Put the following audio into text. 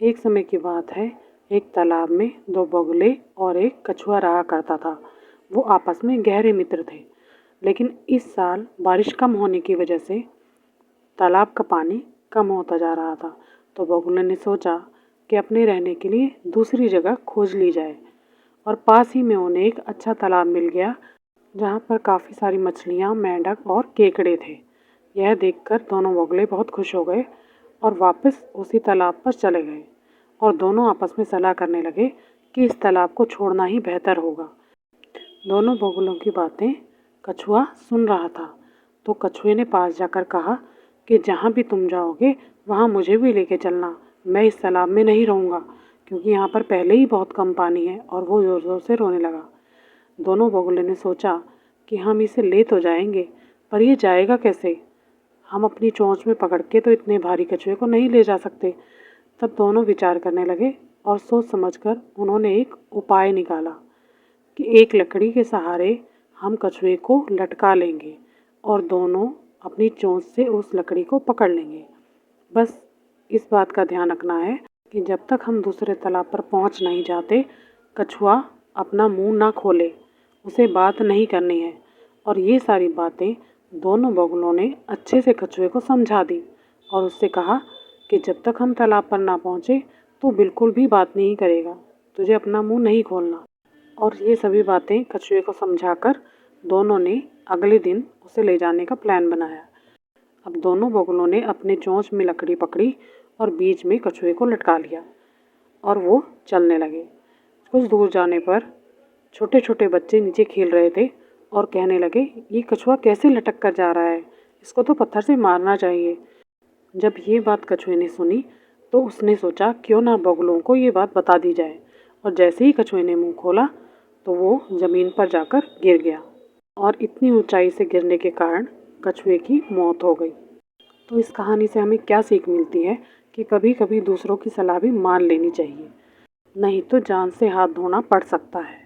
एक समय की बात है, एक तालाब में दो बगुले और एक कछुआ रहा करता था। वो आपस में गहरे मित्र थे, लेकिन इस साल बारिश कम होने की वजह से तालाब का पानी कम होता जा रहा था। तो बगुले ने सोचा कि अपने रहने के लिए दूसरी जगह खोज ली जाए, और पास ही में उन्हें एक अच्छा तालाब मिल गया, जहाँ पर काफ़ी सारी मछलियाँ, मेंढक और केकड़े थे। यह देखकर दोनों बगुले बहुत खुश हो गए और वापस उसी तालाब पर चले गए, और दोनों आपस में सलाह करने लगे कि इस तालाब को छोड़ना ही बेहतर होगा। दोनों बगुलों की बातें कछुआ सुन रहा था, तो कछुए ने पास जाकर कहा कि जहाँ भी तुम जाओगे वहाँ मुझे भी लेके चलना। मैं इस तालाब में नहीं रहूँगा, क्योंकि यहाँ पर पहले ही बहुत कम पानी है। और वो ज़ोर ज़ोर से रोने लगा। दोनों बगुलों ने सोचा कि हम इसे ले तो जाएंगे, पर ये जाएगा कैसे? हम अपनी चोंच में पकड़ के तो इतने भारी कछुए को नहीं ले जा सकते। तब दोनों विचार करने लगे और सोच समझकर उन्होंने एक उपाय निकाला कि एक लकड़ी के सहारे हम कछुए को लटका लेंगे और दोनों अपनी चोंच से उस लकड़ी को पकड़ लेंगे। बस इस बात का ध्यान रखना है कि जब तक हम दूसरे तालाब पर पहुंच नहीं जाते, कछुआ अपना मुंह ना खोले, उसे बात नहीं करनी है। और ये सारी बातें दोनों बगुलों ने अच्छे से कछुए को समझा दी और उससे कहा कि जब तक हम तालाब पर ना पहुँचे तो बिल्कुल भी बात नहीं करेगा, तुझे अपना मुंह नहीं खोलना। और ये सभी बातें कछुए को समझाकर दोनों ने अगले दिन उसे ले जाने का प्लान बनाया। अब दोनों बगुलों ने अपने चोंच में लकड़ी पकड़ी और बीच में कछुए को लटका लिया, और वो चलने लगे। कुछ दूर जाने पर छोटे छोटे बच्चे नीचे खेल रहे थे और कहने लगे, ये कछुआ कैसे लटक कर जा रहा है, इसको तो पत्थर से मारना चाहिए। जब ये बात कछुए ने सुनी तो उसने सोचा क्यों ना बगुलों को ये बात बता दी जाए। और जैसे ही कछुए ने मुंह खोला तो वो ज़मीन पर जाकर गिर गया, और इतनी ऊंचाई से गिरने के कारण कछुए की मौत हो गई। तो इस कहानी से हमें क्या सीख मिलती है कि कभी कभी दूसरों की सलाह भी मान लेनी चाहिए, नहीं तो जान से हाथ धोना पड़ सकता है।